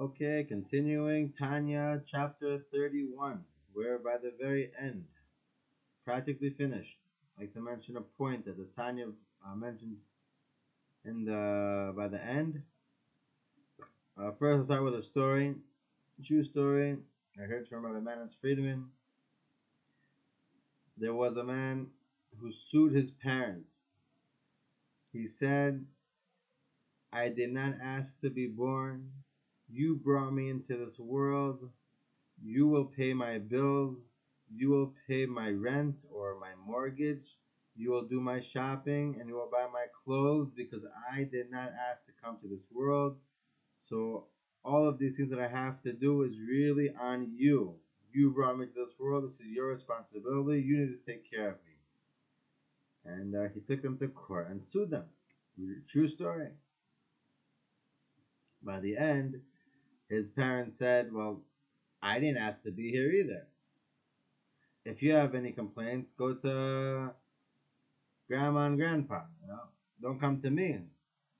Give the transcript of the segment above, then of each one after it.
Okay, continuing Tanya chapter 31. We're by the very end, practically finished. I'd like to mention a point that the Tanya mentions in the by the end. First, I'll start with a story, true story. I heard from Rabbi Manas Friedman. There was a man who sued his parents. He said, "I did not ask to be born. You brought me into this world. You will pay my bills. You will pay my rent or my mortgage. You will do my shopping and you will buy my clothes because I did not ask to come to this world. So all of these things that I have to do is really on you. You brought me to this world. This is your responsibility. You need to take care of me." And he took them to court and sued them. True story. By the end, his parents said, "Well, I didn't ask to be here either. If you have any complaints, go to grandma and grandpa. Don't come to me."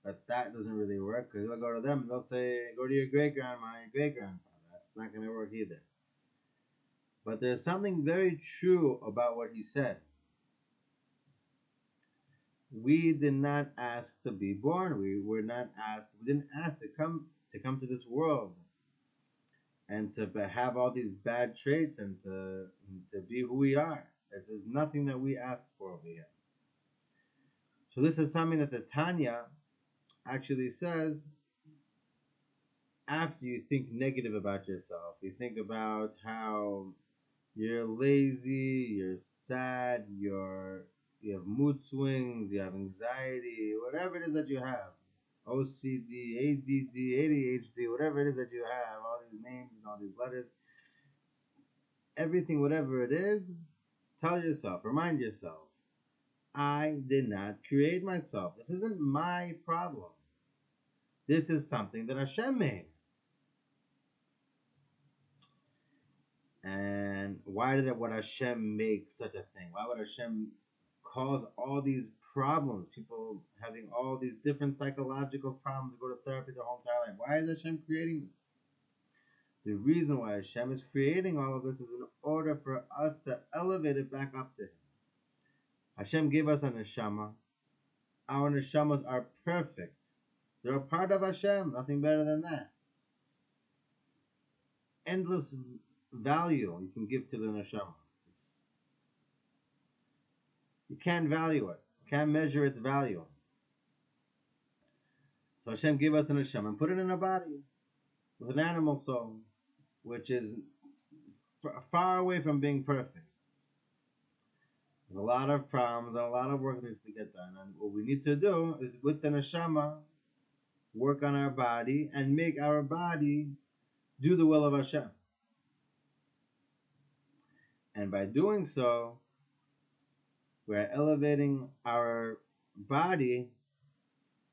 But that doesn't really work because you'll go to them and they'll say, "Go to your great grandma and your great grandpa." That's not going to work either. But there's something very true about what he said. We did not ask to be born. We didn't ask to come to this world and to have all these bad traits and to be who we are. This is nothing that we asked for over here. So this is something that the Tanya actually says after you think negative about yourself. You think about how you're lazy, you're sad, you have mood swings, you have anxiety, whatever it is that you have. OCD, ADD, ADHD, whatever it is that you have, all these names and all these letters. Everything, whatever it is, tell yourself, remind yourself, I did not create myself. This isn't my problem. This is something that Hashem made. And why did what Hashem make such a thing? Why would Hashem cause all these problems? People having all these different psychological problems to go to therapy their whole entire life. Why is Hashem creating this? The reason why Hashem is creating all of this is in order for us to elevate it back up to Him. Hashem gave us a neshama. Our neshamas are perfect. They're a part of Hashem, nothing better than that. Endless value you can give to the neshama. You can't value it. You can't measure its value. So Hashem gave us a neshama and put it in a body with an animal soul, which is far away from being perfect. There's a lot of problems and a lot of work needs to get done. And what we need to do is with the neshama, work on our body and make our body do the will of Hashem. And by doing so, we're elevating our body,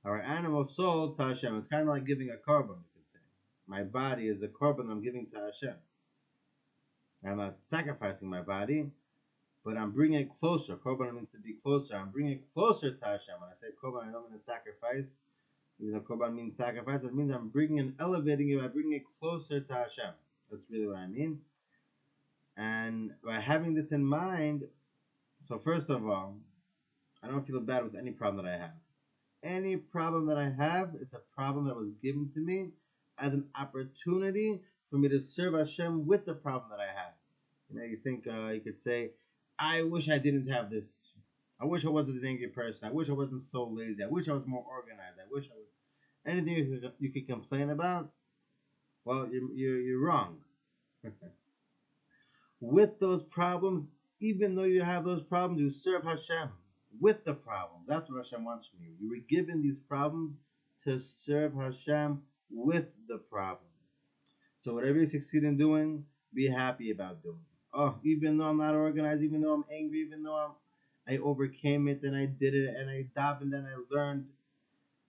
our animal soul to Hashem. It's kind of like giving a korban, you could say. My body is the korban I'm giving to Hashem. I'm not sacrificing my body, but I'm bringing it closer. Korban means to be closer. I'm bringing it closer to Hashem. When I say korban, I don't mean to sacrifice. Even though korban means sacrifice, it means I'm bringing and elevating it by bringing it closer to Hashem. That's really what I mean. And by having this in mind, so first of all, I don't feel bad with any problem that I have. Any problem that I have, it's a problem that was given to me as an opportunity for me to serve Hashem with the problem that I have. You think you could say, I wish I didn't have this. I wish I wasn't an angry person. I wish I wasn't so lazy. I wish I was more organized. I wish I was... Anything you could complain about, well, you're wrong. With those problems, even though you have those problems, you serve Hashem with the problems. That's what Hashem wants from you. You were given these problems to serve Hashem with the problems. So whatever you succeed in doing, be happy about doing. Oh, even though I'm not organized, even though I'm angry, even though I overcame it and I did it and I davened and I learned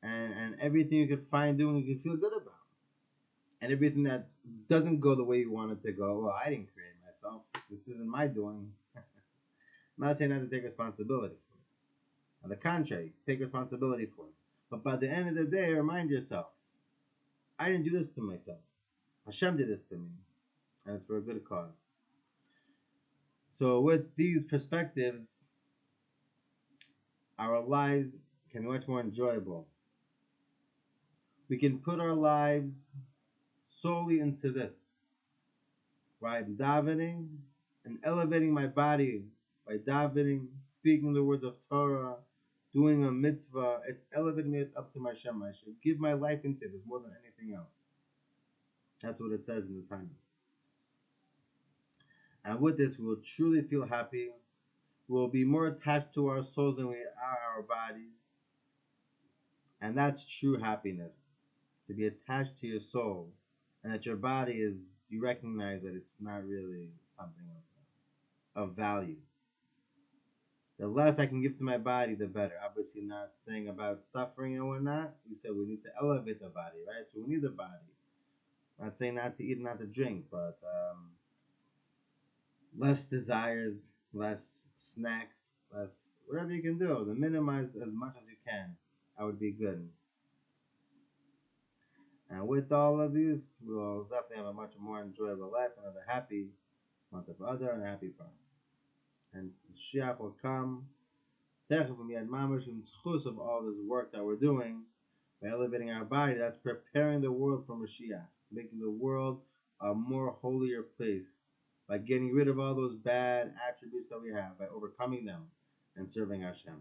and everything you could find doing, you can feel good about. And everything that doesn't go the way you want it to go, well, I didn't create myself. This isn't my doing. I'm not saying not to take responsibility for it. On the contrary, take responsibility for it. But by the end of the day, remind yourself, I didn't do this to myself. Hashem did this to me, and it's for a good cause. So with these perspectives, our lives can be much more enjoyable. We can put our lives solely into this, where I'm davening and elevating my body by davening, speaking the words of Torah, doing a mitzvah. It's elevating it up to my Hashem. I should give my life into this more than anything else. That's what it says in the Tanya. And with this, we will truly feel happy. We will be more attached to our souls than we are our bodies. And that's true happiness. To be attached to your soul. And that your body is, you recognize that it's not really something of value. The less I can give to my body, the better. Obviously not saying about suffering and whatnot. We said we need to elevate the body, right? So we need the body. Not saying not to eat and not to drink, but less desires, less snacks, less whatever you can do to minimize as much as you can. That would be good. And with all of these, we'll definitely have a much more enjoyable life and have a happy month of Adar and a happy part. And Mashiach will come. Of all this work that we're doing by elevating our body, that's preparing the world for Mashiach, making the world a more holier place by getting rid of all those bad attributes that we have, by overcoming them and serving Hashem.